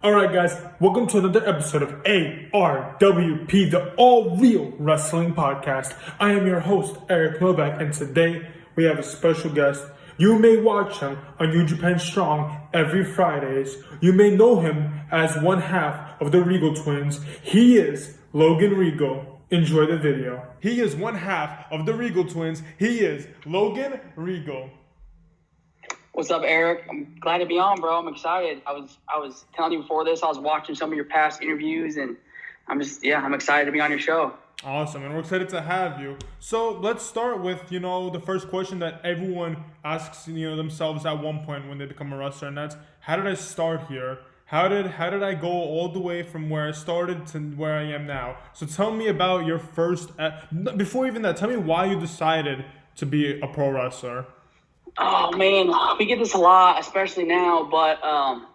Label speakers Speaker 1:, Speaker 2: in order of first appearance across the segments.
Speaker 1: Alright guys, welcome to another episode of ARWP, the All Real Wrestling Podcast. I am your host, Eric Novak, and today we have a special guest. You may watch him on NJPW Strong every Fridays. You may know him as one half of the Riegel twins. He is Logan Riegel. Enjoy the video. He is one half of the Riegel twins. He is Logan Riegel.
Speaker 2: What's up, Eric? I'm glad to be on, bro. I'm excited. I was telling you before this, I was watching some of your past interviews, and I'm excited to be on your show.
Speaker 1: Awesome, and we're excited to have you. So let's start with, the first question that everyone asks, themselves at one point when they become a wrestler, and that's, how did I start here? How did I go all the way from where I started to where I am now? So tell me about your first, before even that, tell me why you decided to be a pro wrestler.
Speaker 2: Oh, man, we get this a lot, especially now, but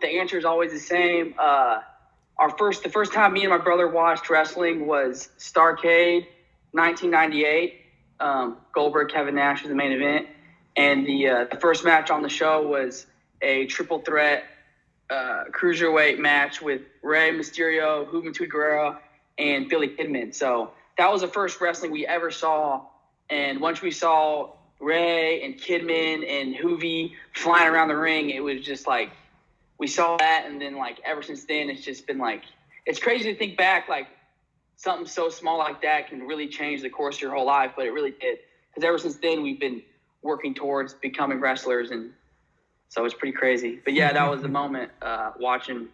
Speaker 2: the answer is always the same. The first time me and my brother watched wrestling was Starrcade, 1998. Goldberg, Kevin Nash was the main event. And the first match on the show was a triple threat cruiserweight match with Rey Mysterio, Juventud Guerrera, and Billy Kidman. So that was the first wrestling we ever saw. And once we saw Ray and Kidman and Hoovy flying around the ring, it was just like, we saw that, and then like ever since then it's just been like, it's crazy to think back, like something so small like that can really change the course of your whole life, but it really did, because ever since then we've been working towards becoming wrestlers, and so it's pretty crazy. But yeah, that was the moment watching.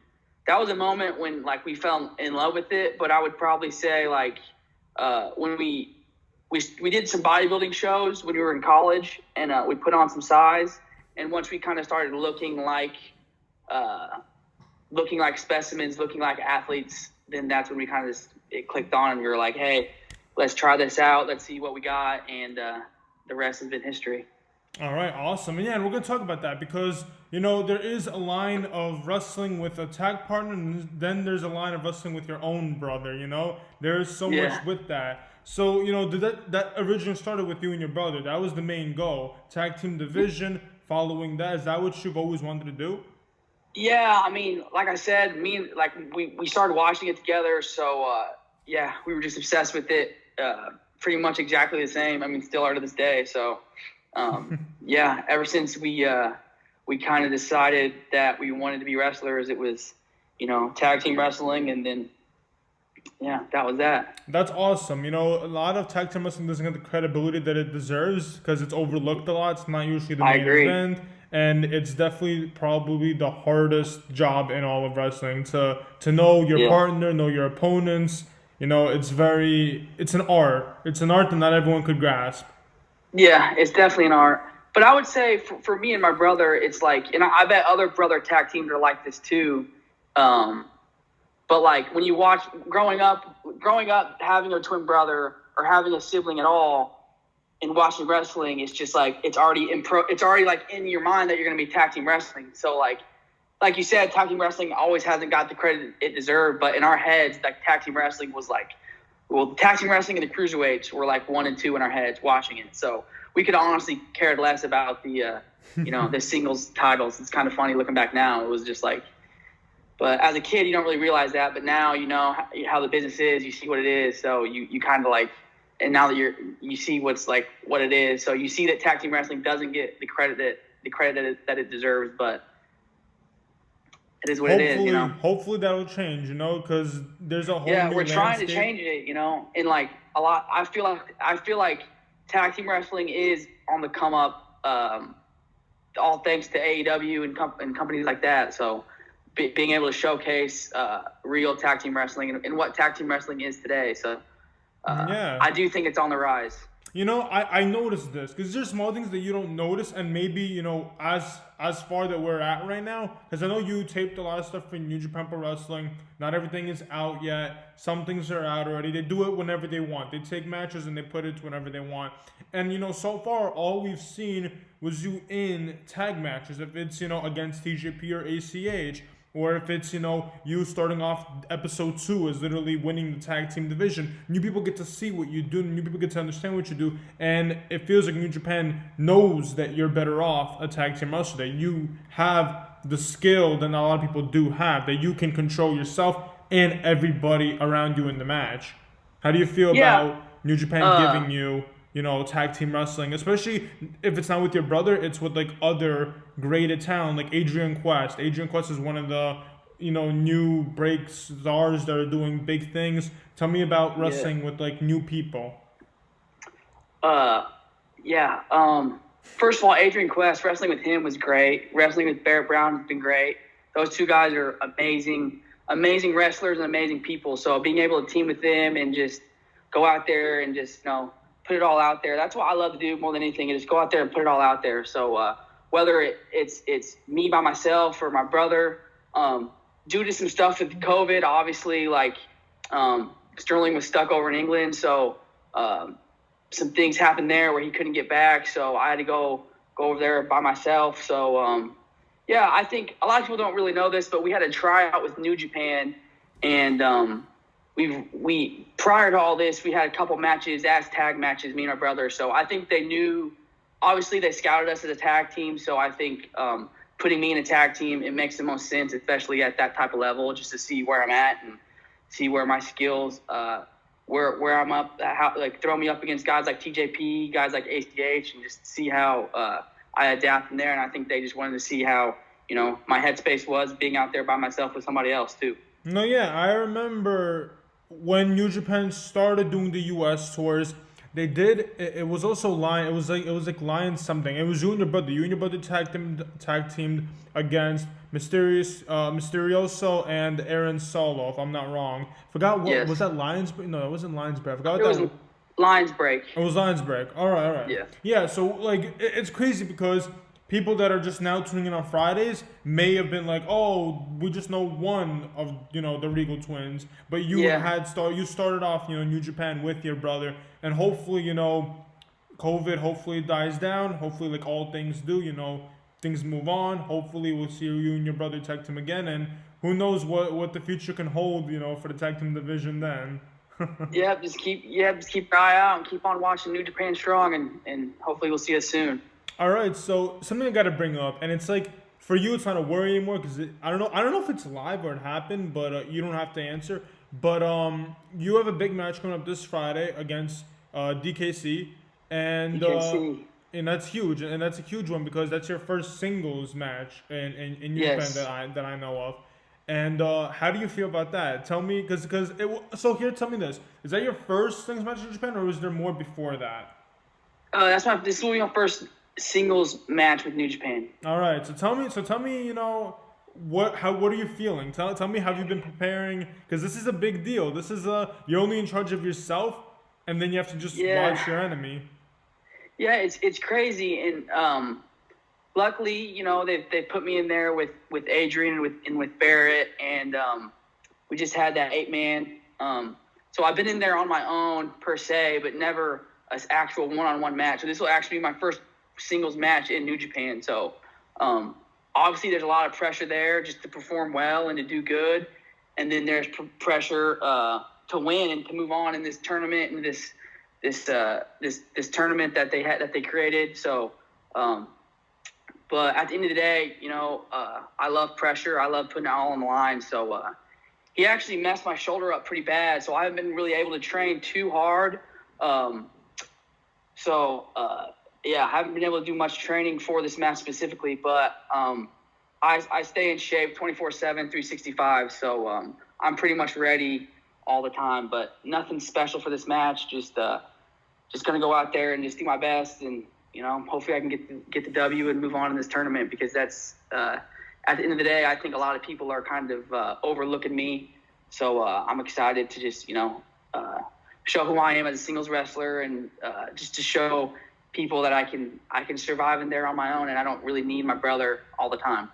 Speaker 2: That was a moment when like we fell in love with it. But I would probably say like when we did some bodybuilding shows when we were in college, and we put on some size. And once we kind of started looking like specimens, looking like athletes, then that's when we kind of it clicked on, and we were like, hey, let's try this out. Let's see what we got. And the rest has been history.
Speaker 1: All right, awesome. And we're going to talk about that because, there is a line of wrestling with a tag partner, and then there's a line of wrestling with your own brother, There is so much with that. So, did that originally started with you and your brother? That was the main goal. Tag team division, following that. Is that what you've always wanted to do?
Speaker 2: Yeah, I mean, like I said, we started watching it together. So, we were just obsessed with it. Pretty much exactly the same. I mean, still are to this day. So, ever since we kind of decided that we wanted to be wrestlers, it was, tag team wrestling, and then that was that.
Speaker 1: That's awesome. A lot of tag team wrestling doesn't get the credibility that it deserves because it's overlooked a lot. It's not usually the main event, and it's definitely probably the hardest job in all of wrestling to know your partner, know your opponents. It's an art. It's an art that not everyone could grasp. Yeah,
Speaker 2: it's definitely an art. But I would say for me and my brother, it's like, and I bet other brother tag teams are like this too. But like when you watch growing up, having a twin brother or having a sibling at all and watching wrestling, it's just like it's already like in your mind that you're going to be tag team wrestling. So like you said, tag team wrestling always hasn't got the credit it deserved. But in our heads, like tag team wrestling was like, tag team wrestling and the cruiserweights were like 1 and 2 in our heads watching it. So we could honestly cared less about the the singles titles. It's kind of funny looking back now. It was just like. But as a kid, you don't really realize that. But now you know how the business is. You see what it is. So you kind of like, and now that you see what it is. So you see that tag team wrestling doesn't get the credit that it deserves. But it is what it is.
Speaker 1: Hopefully that will change. Because there's a whole new
Speaker 2: we're trying
Speaker 1: landscape.
Speaker 2: To change it. And like a lot. I feel like tag team wrestling is on the come up. All thanks to AEW and companies like that. So. Being able to showcase real tag team wrestling and what tag team wrestling is today. So I do think it's on the rise.
Speaker 1: I noticed this because there's small things that you don't notice, and maybe, as far that we're at right now, because I know you taped a lot of stuff for New Japan Pro Wrestling. Not everything is out yet. Some things are out already. They do it whenever they want. They take matches and they put it whenever they want. And, so far, all we've seen was you in tag matches. If it's, against TJP or ACH, or if it's, you starting off episode 2 is literally winning the tag team division. New people get to see what you do. New people get to understand what you do. And it feels like New Japan knows that you're better off a tag team wrestler. That you have the skill that not a lot of people do have, that you can control yourself and everybody around you in the match. How do you feel about New Japan giving you, tag team wrestling, especially if it's not with your brother, it's with like other great talent like Adrian Quest. Adrian Quest is one of the new break stars that are doing big things. Tell me about wrestling with like new people.
Speaker 2: First of all, Adrian Quest, wrestling with him was great. Wrestling with Barrett Brown has been great. Those two guys are amazing wrestlers and amazing people. So being able to team with them and just go out there and just, put it all out there. That's what I love to do more than anything, is just go out there and put it all out there. So whether it's me by myself or my brother, due to some stuff with COVID, obviously, like Sterling was stuck over in England. So some things happened there where he couldn't get back. So I had to go over there by myself. So, I think a lot of people don't really know this, but we had a tryout with New Japan, and we prior to all this, we had a couple matches as tag matches, me and my brother. So I think they knew, obviously they scouted us as a tag team. So I think putting me in a tag team, it makes the most sense, especially at that type of level, just to see where I'm at and see where my skills, where I'm up, throw me up against guys like TJP, guys like ACH, and just see how I adapt from there. And I think they just wanted to see how, my headspace was being out there by myself with somebody else too.
Speaker 1: No, yeah, I remember when New Japan started doing the US tours, they did. It was also Lion. It was like Lion something. It was you and your brother. You and your brother tag teamed against Mysterioso and Aaron Solo, if I'm not wrong. Forgot what was that. Lions? No, it wasn't Lions Break. I forgot what that was.
Speaker 2: Lions Break.
Speaker 1: It was Lions Break. All right.
Speaker 2: Yeah.
Speaker 1: Yeah. So like, it's crazy because people that are just now tuning in on Fridays may have been like, oh, we just know one of the Riegel twins, but you you started off New Japan with your brother, and hopefully COVID hopefully dies down. Hopefully, like all things do, things move on. Hopefully we'll see you and your brother tag team again, and who knows what the future can hold for the tag team division then.
Speaker 2: Just keep your eye out and keep on watching New Japan Strong, and hopefully we'll see us soon.
Speaker 1: All right, so something I got to bring up, and it's like, for you it's not a worry anymore because I don't know if it's live or it happened, but you don't have to answer. But you have a big match coming up this Friday against DKC, and that's huge, and that's a huge one because that's your first singles match in New Japan that I know of. And how do you feel about that? Tell me, tell me this: is that your first singles match in Japan, or was there more before that?
Speaker 2: This will be my first singles match with New Japan.
Speaker 1: All right, so tell me, what are you feeling? Tell me, have you been preparing? Because this is a big deal. This is you're only in charge of yourself, and then you have to just watch your enemy.
Speaker 2: Yeah, it's crazy, and luckily, they put me in there with Adrian and with Barrett, and we just had that 8-man. So I've been in there on my own per se, but never an actual one-on-one match. So this will actually be my first singles match in New Japan. So obviously there's a lot of pressure there just to perform well and to do good, and then there's pressure to win and to move on in this tournament and this tournament that they created. So but at the end of the day, I love pressure. I love putting it all on the line. So he actually messed my shoulder up pretty bad, so I haven't been really able to train too hard. I haven't been able to do much training for this match specifically, but I stay in shape 24/7, 365. So I'm pretty much ready all the time, but nothing special for this match. Just gonna go out there and just do my best, and hopefully I can get the W and move on in this tournament, because that's at the end of the day, I think a lot of people are kind of overlooking me. So I'm excited to just show who I am as a singles wrestler, and just to show people that I can survive in there on my own, and I don't really need my brother all the time.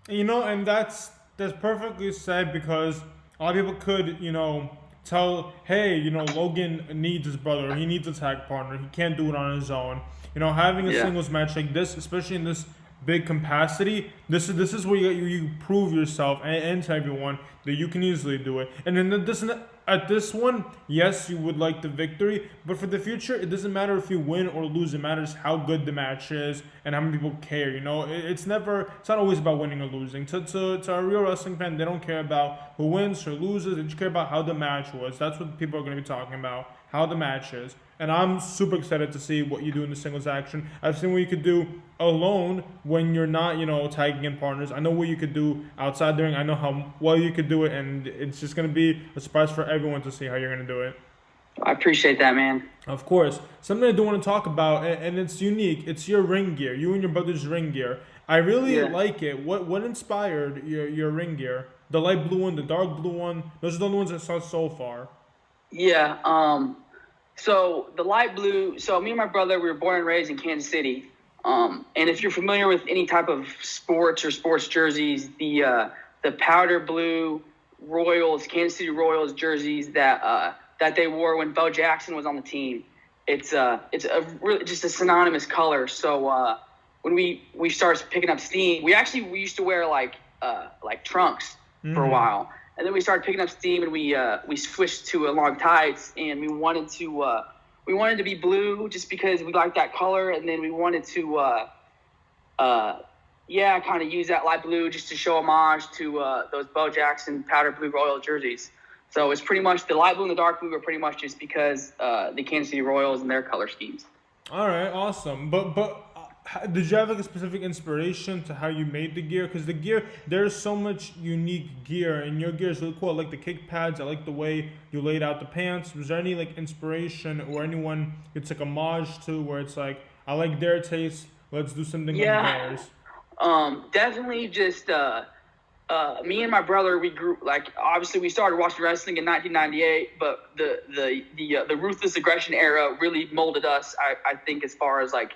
Speaker 1: And that's perfectly said, because a lot of people could, tell, hey, Logan needs his brother, he needs a tag partner, he can't do it on his own. Having a singles match like this, especially in this big capacity, This is where you prove yourself and to everyone that you can easily do it. And then at this one, yes, you would like the victory, but for the future, it doesn't matter if you win or lose. It matters how good the match is and how many people care. It's not always about winning or losing. To a real wrestling fan, they don't care about who wins or loses. They just care about how the match was. That's what people are going to be talking about, how the match is. And I'm super excited to see what you do in the singles action. I've seen what you could do alone when you're not, tagging in partners. I know what you could do outside the ring. I know how well you could do it, and it's just going to be a surprise for everyone to see how you're going to do it.
Speaker 2: I appreciate that, man.
Speaker 1: Of course. Something I do want to talk about, and it's unique. It's your ring gear. You and your brother's ring gear. I really like it. What inspired your ring gear? The light blue one, the dark blue one. Those are the only ones I saw so far.
Speaker 2: Yeah. So the light blue. So me and my brother, we were born and raised in Kansas City. And if you're familiar with any type of sports or sports jerseys, the powder blue Royals, Kansas City Royals jerseys that they wore when Bo Jackson was on the team, it's really just a synonymous color. So when we started picking up steam, we used to wear like trunks for a while. And then we started picking up steam, and we switched to long tights, and we wanted to be blue just because we liked that color, and then we wanted to kind of use that light blue just to show homage to those Bo Jackson powder blue Royal jerseys. So it's pretty much the light blue and the dark blue are pretty much just because the Kansas City Royals and their color schemes.
Speaker 1: All right, awesome. But did you have like a specific inspiration to how you made the gear? Because the gear, there's so much unique gear, and your gear is really cool. I like the kick pads. I like the way you laid out the pants. Was there any like inspiration or anyone it's like homage to where it's like, I like their taste, let's do something like theirs?
Speaker 2: Definitely just me and my brother, we grew, like, obviously we started watching wrestling in 1998, but the Ruthless Aggression era really molded us, I think, as far as like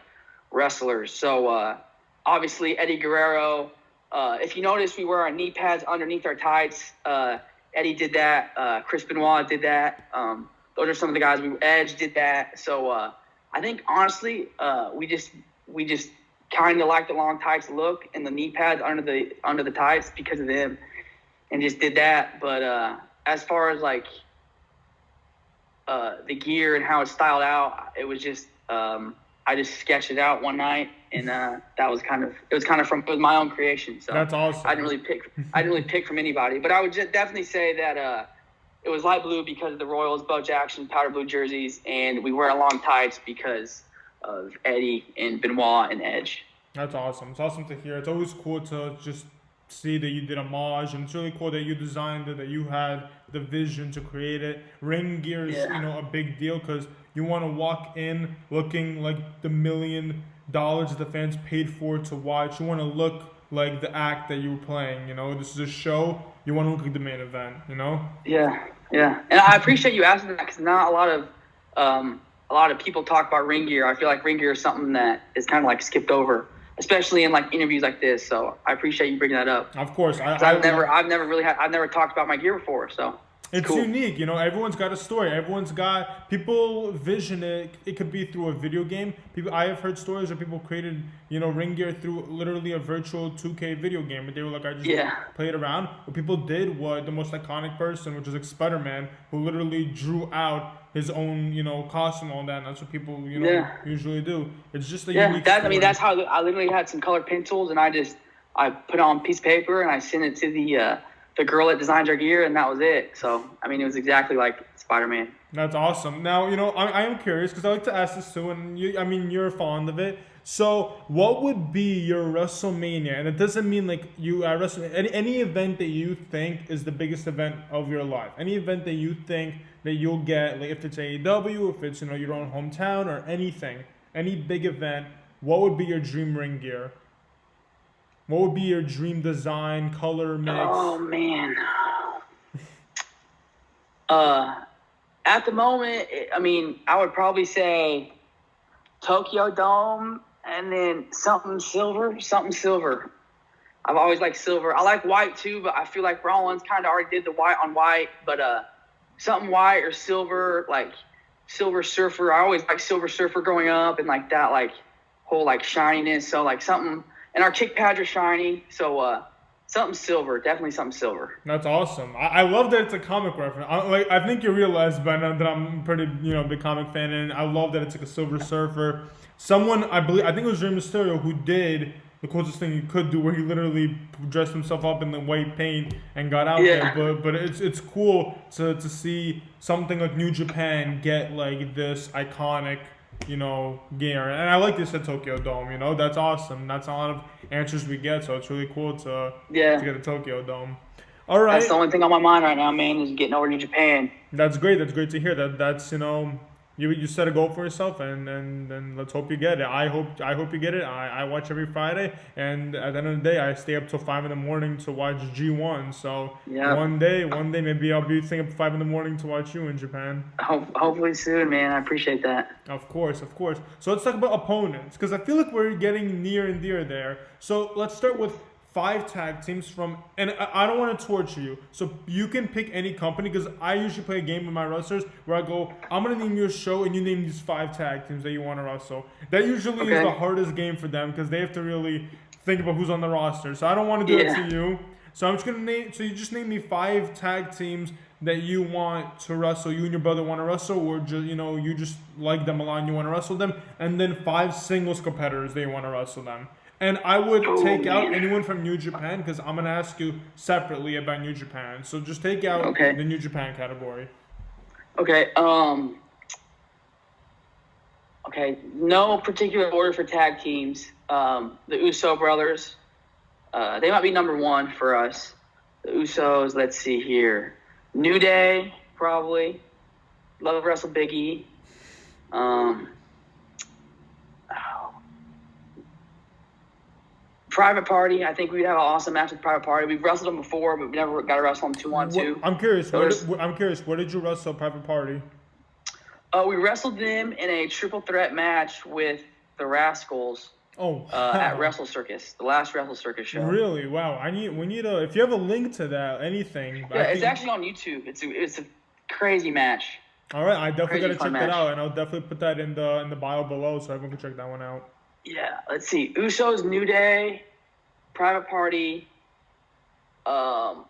Speaker 2: wrestlers. So obviously Eddie Guerrero, if you notice, we wear our knee pads underneath our tights. Eddie did that. Chris Benoit did that. Those are some of the guys. Edge did that. So I think honestly, we just kind of like the long tights look and the knee pads under the tights because of them, and just did that. But as far as like the gear and how it's styled out, it was just I just sketched it out one night, and it was kind of my own creation. So
Speaker 1: that's awesome.
Speaker 2: I didn't really pick from anybody, but I would just definitely say that it was light blue because of the Royals, Bo Jackson, powder blue jerseys, and we wear long tights because of Eddie and Benoit and Edge.
Speaker 1: That's awesome. It's awesome to hear. It's always cool to just see that you did homage, and it's really cool that you designed it, that you had the vision to create it. Ring gear is, a big deal because you want to walk in looking like the $1 million that the fans paid for to watch. You want to look like the act that you were playing. This is a show. You want to look like the main event.
Speaker 2: Yeah. And I appreciate you asking that because not a lot of people talk about ring gear. I feel like ring gear is something that is kind of like skipped over, especially in like interviews like this. So I appreciate you bringing that up.
Speaker 1: Of course,
Speaker 2: I've never talked about my gear before. So
Speaker 1: it's
Speaker 2: cool.
Speaker 1: Unique. Everyone's got a story. Everyone's got people vision it. It could be through a video game. I have heard stories where people created ring gear through literally a virtual 2K video game, and they were like, I just played around. What people did was the most iconic person, which is like Spider-Man, who literally drew out his own, costume and all that, and that's what people, usually do. It's just a unique story.
Speaker 2: That's how I literally had some colored pencils, and I put it on a piece of paper, and I sent it to the girl that designed our gear, and that was it. So, it was exactly like Spider-Man.
Speaker 1: That's awesome. Now, I am curious, because I like to ask this too, and you're fond of it. So, what would be your WrestleMania? And it doesn't mean like you are wrestling. Any event that you think is the biggest event of your life. Any event that you think that you'll get, like if it's AEW, if it's your own hometown or anything, any big event. What would be your dream ring gear? What would be your dream design, color mix?
Speaker 2: Oh man. At the moment, I would probably say Tokyo Dome. And then something silver. I've always liked silver. I like white too, but I feel like Rollins kind of already did the white on white. But something white or silver, like Silver Surfer. I always liked Silver Surfer growing up, and like that, like whole like shininess. So like something and our kick pads are shiny. So something silver, definitely something silver.
Speaker 1: That's awesome. I love that it's a comic reference. I think you realize by now that I'm pretty, big comic fan, and I love that it's like a Silver Surfer. Someone, I think it was Rey Mysterio who did the closest thing he could do, where he literally dressed himself up in the white paint and got out there. But it's cool to see something like New Japan get like this iconic, gear. And I like this at Tokyo Dome. That's awesome. That's a lot of answers we get, so it's really cool to get the Tokyo Dome. All right.
Speaker 2: That's the only thing on my mind right now, man, is getting over to Japan.
Speaker 1: That's great. That's great to hear. That's you set a goal for yourself, and let's hope you get it. I hope you get it. I watch every Friday, and at the end of the day, I stay up till 5 a.m. to watch G1. So one day maybe I'll be thinking up 5 a.m. to watch you in Japan.
Speaker 2: Hopefully soon, man. I appreciate that.
Speaker 1: Of course. So let's talk about opponents, because I feel like we're getting near and dear there. So let's start with 5 tag teams from, and I don't want to torture you, so you can pick any company, because I usually play a game with my wrestlers where I go, I'm going to name you a show and you name these 5 tag teams that you want to wrestle. That usually is the hardest game for them, because they have to really think about who's on the roster. So I don't want to do it to you. So I'm just going to name, so you just name me 5 tag teams that you want to wrestle, you and your brother want to wrestle, or just, you just like them a lot and you want to wrestle them, and then 5 singles competitors that you want to wrestle them. And I would take out anyone from New Japan, because I'm going to ask you separately about New Japan. So just take out the New Japan category.
Speaker 2: Okay. No particular order for tag teams. The Uso brothers, they might be number 1 for us. The Usos, let's see here. New Day, probably. Love Wrestle Big E. Private Party, I think we'd have an awesome match with Private Party. We've wrestled them before, but we never got to wrestle them 2-on-2.
Speaker 1: I'm curious. What did you wrestle Private Party?
Speaker 2: We wrestled them in a triple threat match with the Rascals. At Wrestle Circus, the last Wrestle Circus show.
Speaker 1: Really? Wow. We need if you have a link to that, anything.
Speaker 2: Yeah, it's actually on YouTube. It's a crazy match.
Speaker 1: All right, I definitely got to check that out, and I'll definitely put that in the bio below so everyone can check that one out.
Speaker 2: Yeah, let's see. Usos, New Day, Private Party. I'm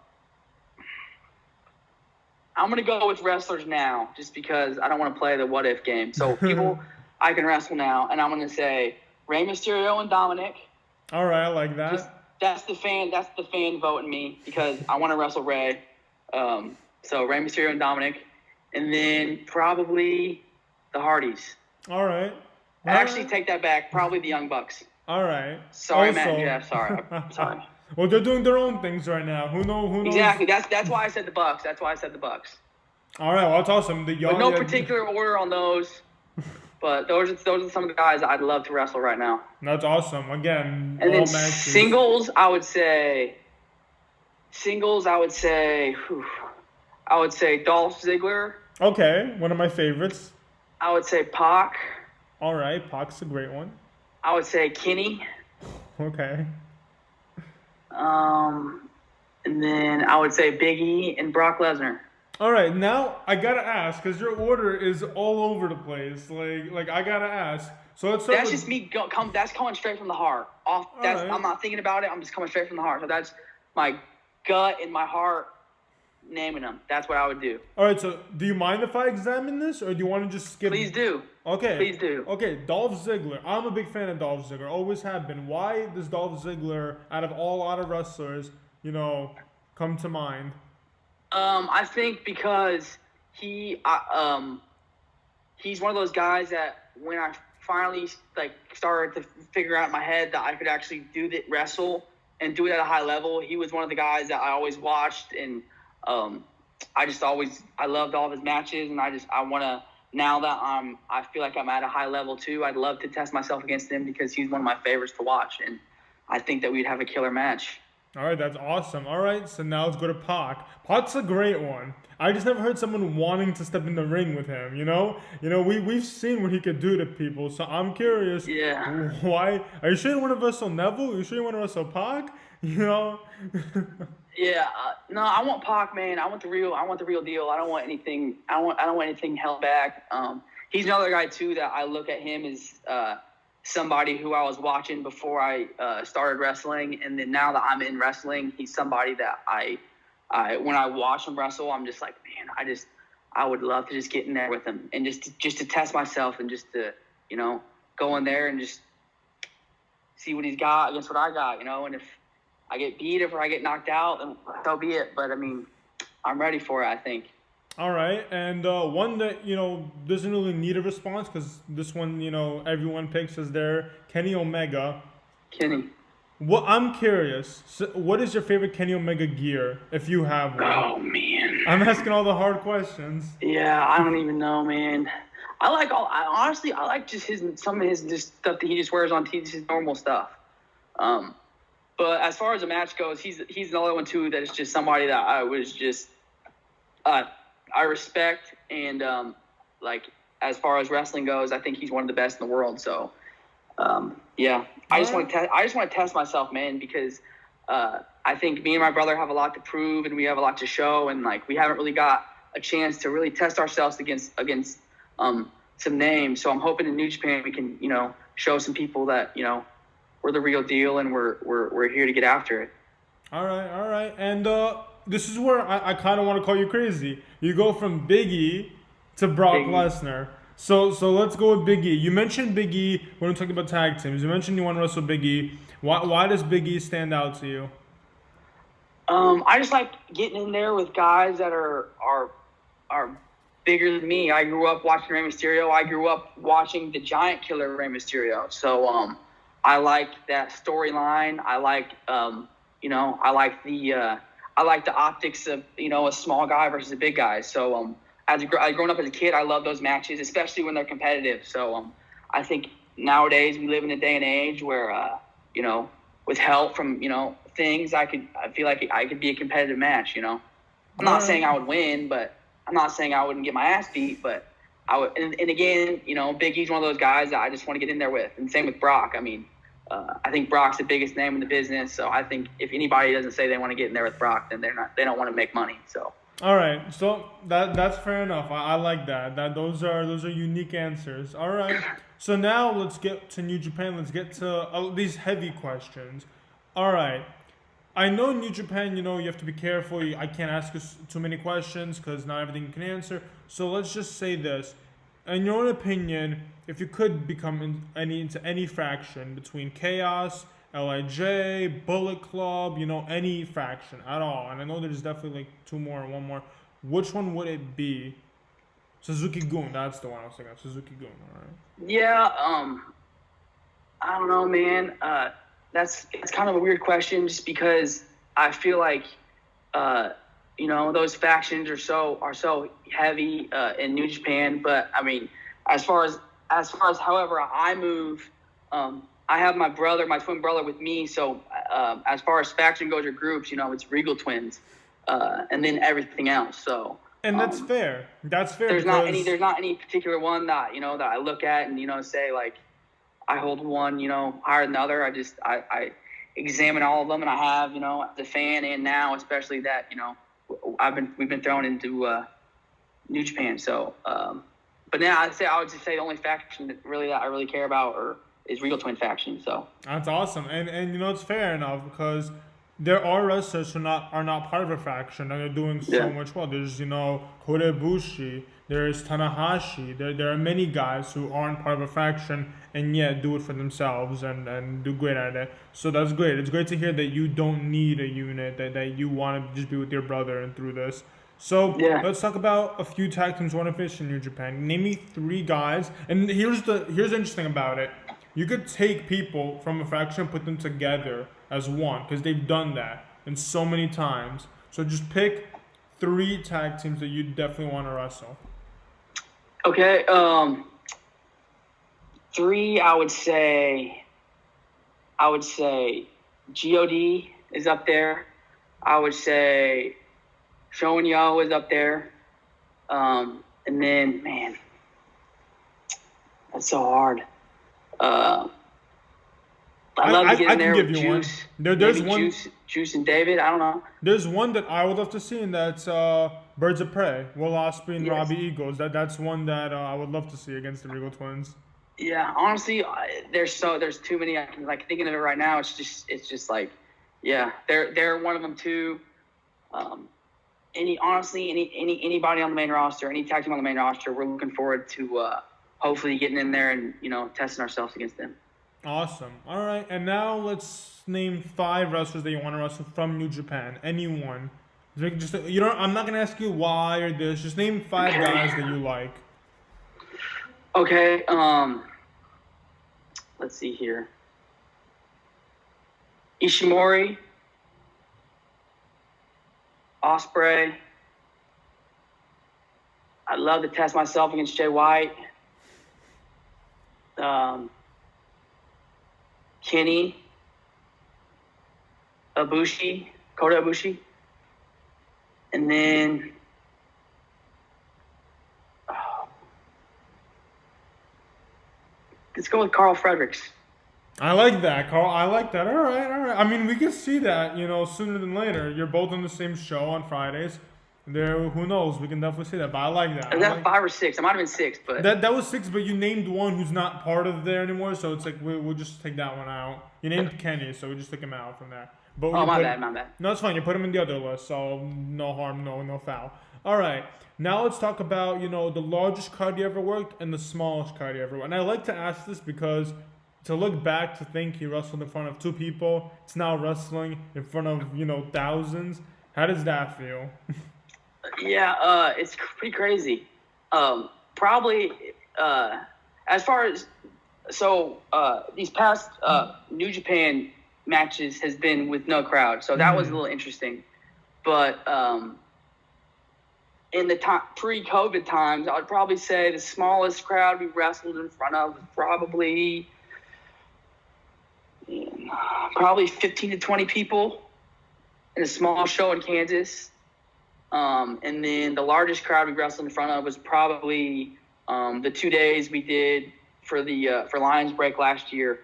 Speaker 2: going to go with wrestlers now, just because I don't want to play the what if game. So people I can wrestle now, and I'm going to say Rey Mysterio and Dominic.
Speaker 1: All right, I like that.
Speaker 2: That's the fan voting me, because I want to wrestle Rey. So Rey Mysterio and Dominic, and then probably the Hardys.
Speaker 1: All right.
Speaker 2: Actually, take that back. Probably the Young Bucks.
Speaker 1: All right.
Speaker 2: Sorry, also, Matt and Jeff. Sorry.
Speaker 1: Well, they're doing their own things right now. Who knows?
Speaker 2: Exactly. That's why I said the Bucks.
Speaker 1: All right. Well, that's awesome.
Speaker 2: But no particular order on those. But those are some of the guys I'd love to wrestle right now.
Speaker 1: That's awesome. Again,
Speaker 2: and then singles, I would say. Dolph Ziggler.
Speaker 1: Okay, one of my favorites.
Speaker 2: I would say Pac.
Speaker 1: All right, Pac's a great one.
Speaker 2: I would say Kenny.
Speaker 1: Okay.
Speaker 2: And then I would say Big E and Brock Lesnar.
Speaker 1: All right, now I gotta ask, because your order is all over the place. Like I gotta ask. So let's start.
Speaker 2: That's just me. That's coming straight from the heart.
Speaker 1: Right.
Speaker 2: I'm not thinking about it. I'm just coming straight from the heart. So that's my gut and my heart naming them. That's what I would do.
Speaker 1: All right. So do you mind if I examine this, or do you want to just skip?
Speaker 2: Please do.
Speaker 1: Okay.
Speaker 2: Please do.
Speaker 1: Okay, Dolph Ziggler. I'm a big fan of Dolph Ziggler. Always have been. Why does Dolph Ziggler, out of a lot of wrestlers, come to mind?
Speaker 2: I think because he's one of those guys that when I finally started to figure out in my head that I could actually wrestle and do it at a high level, he was one of the guys that I always watched, and I loved all of his matches, and I want to, now that I feel like I'm at a high level too, I'd love to test myself against him, because he's one of my favorites to watch, and I think that we'd have a killer match.
Speaker 1: All right, that's awesome. All right, so now let's go to Pac. Pac's a great one. I just never heard someone wanting to step in the ring with him, we've seen what he could do to people, so I'm curious.
Speaker 2: Yeah.
Speaker 1: Why? Are you sure you want to wrestle Neville? Are you sure you want to wrestle Pac?
Speaker 2: Yeah. No, I want Pac, man. I want the real deal. I don't want anything. I don't want anything held back. He's another guy too that I look at him as somebody who I was watching before I started wrestling, and then now that I'm in wrestling, he's somebody that I when I watch him wrestle, I'm just like, man, I would love to just get in there with him and just to test myself and just to, you know, go in there and just see what he's got against what I got, you know. And if I get beat, if I get knocked out, then so be it. But I mean, I'm ready for it, I think.
Speaker 1: All right, and one that, you know, doesn't really need a response because this one, you know, everyone picks as their Kenny Omega.
Speaker 2: Kenny.
Speaker 1: What I'm curious, so what is your favorite Kenny Omega gear if you have one?
Speaker 2: Oh man,
Speaker 1: I'm asking all the hard questions.
Speaker 2: Yeah, I don't even know, man. Honestly, I like just some of his just stuff that he just wears on TV, his normal stuff. But as far as a match goes, he's another one too that is just somebody that I was just I respect, and like as far as wrestling goes, I think he's one of the best in the world. So yeah, I just want to test myself, man, because I think me and my brother have a lot to prove and we have a lot to show, and like we haven't really got a chance to really test ourselves against some names. So I'm hoping in New Japan we can, you know, show some people that, you know, we're the real deal and we're here to get after it.
Speaker 1: All right, and this is where I kind of want to call you crazy. You go from Big E to Brock Lesnar. So let's go with Big E. You mentioned Big E when we're talking about tag teams. You mentioned you want to wrestle Big E. Why does Big E stand out to you?
Speaker 2: I just like getting in there with guys that are bigger than me. I grew up watching Rey Mysterio. I grew up watching the Giant Killer Rey Mysterio. So I like that storyline. I like you know, I like the optics of, you know, a small guy versus a big guy. So growing up as a kid, I love those matches, especially when they're competitive. So I think nowadays we live in a day and age where you know, with help from, you know, things, I feel like I could be a competitive match, you know. I'm not saying I would win, but I'm not saying I wouldn't get my ass beat, but I would. And again, you know, Big E's one of those guys that I just want to get in there with. And same with Brock. I mean, I think Brock's the biggest name in the business, so I think if anybody doesn't say they want to get in there with Brock, then they don't want to make money. So.
Speaker 1: All right, so that's fair enough. I like that. Those are unique answers. All right, so now let's get to New Japan. Let's get to these heavy questions. All right, I know New Japan, you know, you have to be careful. I can't ask you too many questions because not everything you can answer. So let's just say this. In your own opinion, if you could become into any faction between Chaos, LIJ, Bullet Club, you know, any faction at all, and I know there's definitely like two more and one more, which one would it be? Suzuki-gun, that's the one I was thinking of. Suzuki-gun, all right.
Speaker 2: Yeah, I don't know, man. It's kind of a weird question just because I feel like, you know, those factions are so heavy in New Japan. But I mean, as far as however I move, I have my twin brother with me. So as far as faction goes or groups, you know, it's Regal twins, and then everything else. So.
Speaker 1: And that's fair. That's fair.
Speaker 2: There's not any particular one that, you know, that I look at and, you know, say like I hold one, you know, higher than the other. I examine all of them, and I have, you know, as a fan and now especially that, you know, we've been thrown into New Japan. So, but now I would just say the only faction that I really care about is Regal Twin faction. So
Speaker 1: that's awesome, and you know, it's fair enough because there are wrestlers who are not part of a faction and they're doing so much well. There's, you know, Kota Ibushi, there's Tanahashi. There are many guys who aren't part of a faction and yet do it for themselves and do great at it. So that's great. It's great to hear that you don't need a unit, that you want to just be with your brother and through this. So let's talk about a few tag teams want to finish in New Japan. Name me 3 guys. And here's the interesting about it. You could take people from a faction and put them together as one because they've done that and so many times. So just pick 3 tag teams that you definitely want to wrestle.
Speaker 2: Okay, 3, I would say God is up there. I would say Shonen Yo is up there. And then, man, that's so hard. I'd love to get in there with Juice. There's one. Juice and David. I don't know.
Speaker 1: There's one that I would love to see, and that's Birds of Prey. Will Ospreay and Robbie Eagles. That's one that I would love to see against the Regal Twins.
Speaker 2: Yeah, honestly, there's too many. I can like thinking of it right now. It's just like, yeah, they're one of them too. Anybody on the main roster, any tag team on the main roster, we're looking forward to hopefully getting in there and testing ourselves against them.
Speaker 1: Awesome. All right, and now let's name 5 wrestlers that you want to wrestle from New Japan. Anyone. Just you don't. I'm not gonna ask you why or this. Just name 5
Speaker 2: Okay.
Speaker 1: guys that you like.
Speaker 2: Okay. Let's see here. Ishimori, Ospreay. I'd love to test myself against Jay White. Kenny, Kota Ibushi, and then let's go with Carl Fredericks.
Speaker 1: I like that, Carl. I like that. All right, all right. I mean, we can see that, sooner than later. You're both on the same show on Fridays. There, who knows? We can definitely see that. But I like that.
Speaker 2: Is that 5 or 6? I might have been 6, but
Speaker 1: that was 6. But you named one who's not part of there anymore, so it's like we'll just take that one out. You named Kenny, so we just took him out from there. But
Speaker 2: my bad.
Speaker 1: No, it's fine. You put him in the other list, so no harm, no foul. All right. Now let's talk about the largest crowd you ever worked and the smallest crowd you ever worked. And I like to ask this because to look back to think you wrestled in front of 2 people, it's now wrestling in front of thousands. How does that feel?
Speaker 2: Yeah, it's pretty crazy. Probably as far as these past New Japan matches has been with no crowd, so that was a little interesting. But in the pre-COVID times, I would probably say the smallest crowd we wrestled in front of was probably 15 to 20 people in a small show in Kansas. And then the largest crowd we wrestled in front of was probably the 2 days we did for Lions Break last year,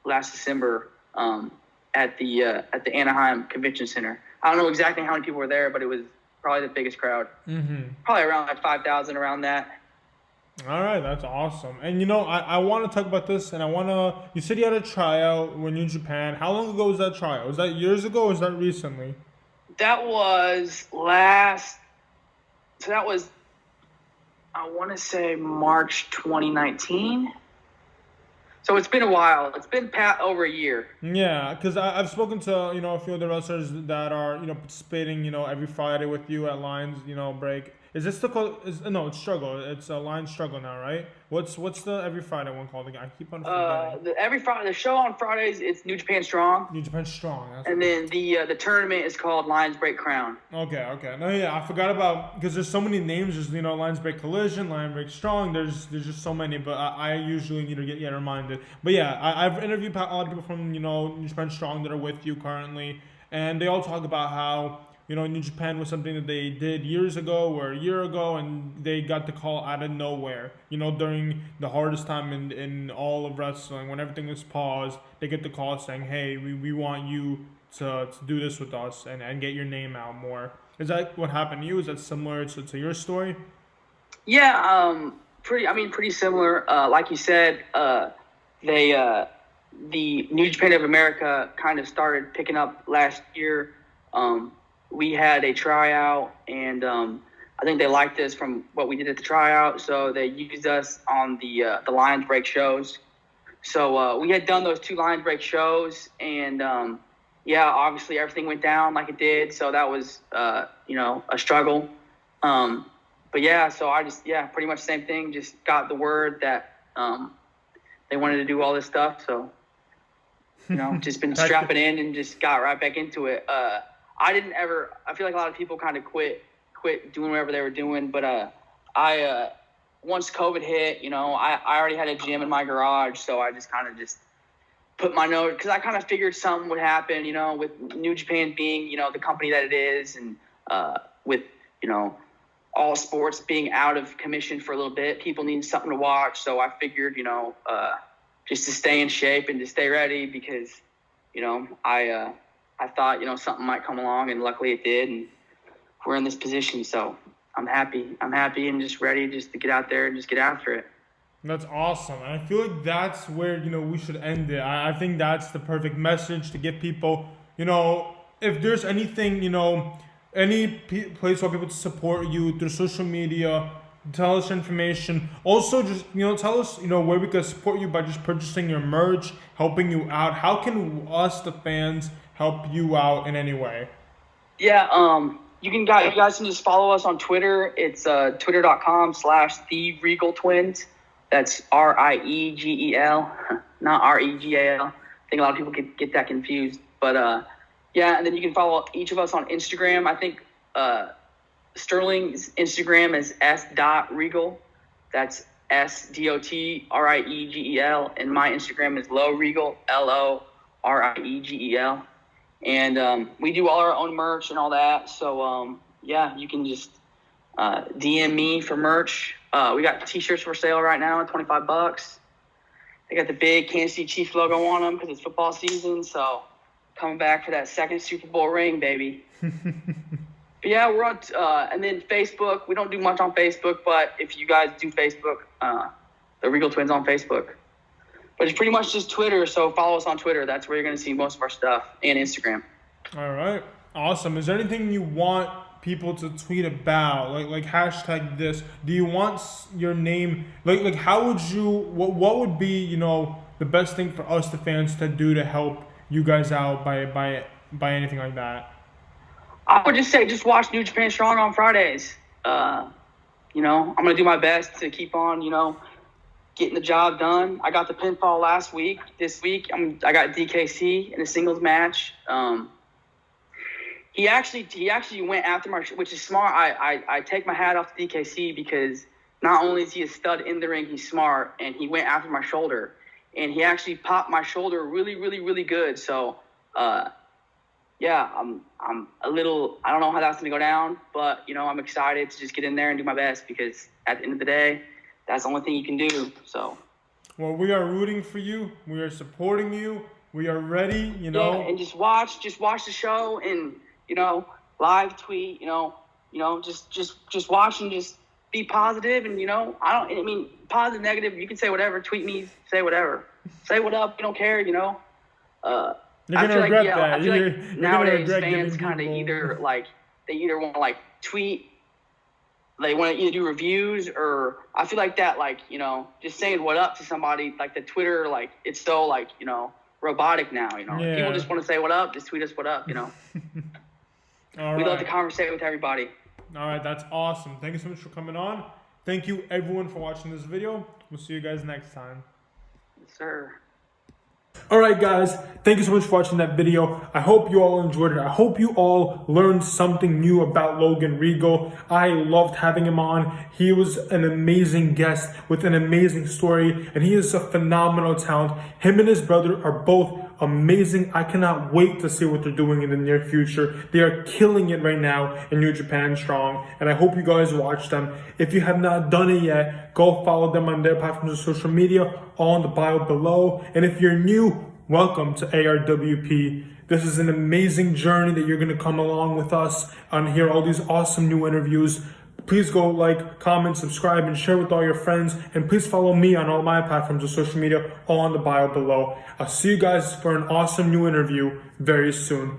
Speaker 2: last December, at the Anaheim Convention Center. I don't know exactly how many people were there, but it was probably the biggest crowd. Probably around like 5,000, around that.
Speaker 1: All right, that's awesome. And I want to talk about this, and you said you had a tryout when you were in Japan. How long ago was that tryout? Was that years ago or was that recently?
Speaker 2: That was I want to say March 2019. So it's been a while. It's been over a year.
Speaker 1: Yeah, because I've spoken to, a few of the wrestlers that are, participating, every Friday with you at Lions, Break. Is this still called? No, it's Struggle. It's a Lions Struggle now, right? What's the every Friday one called again? I keep on forgetting.
Speaker 2: The show on Fridays, it's New Japan Strong.
Speaker 1: New Japan Strong.
Speaker 2: And then the tournament is called Lions Break Crown.
Speaker 1: Okay. No, yeah, I forgot about, because there's so many names. There's Lions Break Collision, Lions Break Strong. There's just so many, but I usually need to get reminded. But yeah, I've interviewed a lot of people from New Japan Strong that are with you currently, and they all talk about how New Japan was something that they did years ago or a year ago, and they got the call out of nowhere. During the hardest time in all of wrestling, when everything was paused, they get the call saying, hey, we want you to do this with us and get your name out more. Is that what happened to you? Is that similar to your story?
Speaker 2: Yeah, pretty similar. Like you said, the New Japan of America kind of started picking up last year. We had a tryout, and I think they liked us from what we did at the tryout, so they used us on the Lions Break shows. So we had done those 2 Lions Break shows, and obviously everything went down like it did, so that was a struggle. But yeah, so I just pretty much the same thing. Just got the word that they wanted to do all this stuff, so just been strapping in and just got right back into it. I feel like a lot of people kind of quit doing whatever they were doing, but I once COVID hit, I already had a gym in my garage, so I just kind of put my note, because I kind of figured something would happen, with New Japan being, the company that it is, and with, all sports being out of commission for a little bit, people need something to watch, so I figured, just to stay in shape and to stay ready, because, I thought, something might come along, and luckily it did, and we're in this position, so I'm happy and just ready just to get out there and just get after it.
Speaker 1: That's awesome. And I feel like that's where, we should end it. I think that's the perfect message to give people, if there's anything, any place for people to support you through social media, tell us your information. Also, just, tell us, where we can support you by just purchasing your merch, helping you out. How can us, the fans, help you out in any way?
Speaker 2: Yeah, you guys can just follow us on Twitter. It's twitter.com/TheRegalTwins. That's Riegel, not Regal. I think a lot of people get that confused. But yeah, and then you can follow each of us on Instagram. I think Sterling's Instagram is s.regal. That's SDOTRIEGEL. And my Instagram is LowRegal, LORIEGEL. And we do all our own merch and all that. So, yeah, you can just DM me for merch. We got T-shirts for sale right now at $25. They got the big Kansas City Chiefs logo on them because it's football season. So coming back for that second Super Bowl ring, baby. But yeah, we're on, and then Facebook. We don't do much on Facebook, but if you guys do Facebook, the Regal Twins on Facebook. But it's pretty much just Twitter, so follow us on Twitter. That's where you're going to see most of our stuff, and Instagram.
Speaker 1: All right. Awesome. Is there anything you want people to tweet about? Like hashtag this? Do you want your name? Like how would you, what would be, the best thing for us, the fans, to do to help you guys out by anything like that?
Speaker 2: I would just say just watch New Japan Strong on Fridays. I'm going to do my best to keep on, getting the job done. I got the pinfall last week. This week, I got DKC in a singles match. He actually went after my, which is smart. I take my hat off to DKC because not only is he a stud in the ring, he's smart, and he went after my shoulder, and he actually popped my shoulder really, really, really good. So, yeah, I'm a little, I don't know how that's going to go down, but, I'm excited to just get in there and do my best because at the end of the day, that's the only thing you can do. So,
Speaker 1: well, we are rooting for you. We are supporting you. We are ready,
Speaker 2: Yeah, and just watch the show and, live tweet, just watch and just be positive. And, positive, negative, you can say whatever, tweet me, say whatever. Say what up, you don't care,
Speaker 1: You're going to regret that.
Speaker 2: I feel like nowadays fans kind of either want to tweet, they want to either do reviews, or I feel like that, just saying what up to somebody, like the Twitter, it's so robotic now,
Speaker 1: Yeah.
Speaker 2: People just want to say what up, just tweet us what up, We love to conversate with everybody.
Speaker 1: All right, that's awesome. Thank you so much for coming on. Thank you everyone for watching this video. We'll see you guys next time.
Speaker 2: Yes, sir.
Speaker 1: Alright guys, thank you so much for watching that video. I hope you all enjoyed it. I hope you all learned something new about Logan Riegel. I loved having him on. He was an amazing guest with an amazing story, and he is a phenomenal talent. Him and his brother are both amazing. I cannot wait to see what they're doing in the near future. They are killing it right now in New Japan Strong, and I hope you guys watch them. If you have not done it yet, go follow them on their platforms of social media, all in the bio below. And if you're new, welcome to ARWP. This is an amazing journey that you're going to come along with us and hear all these awesome new interviews. Please go like, comment, subscribe, and share with all your friends. And please follow me on all my platforms of social media, all in the bio below. I'll see you guys for an awesome new interview very soon.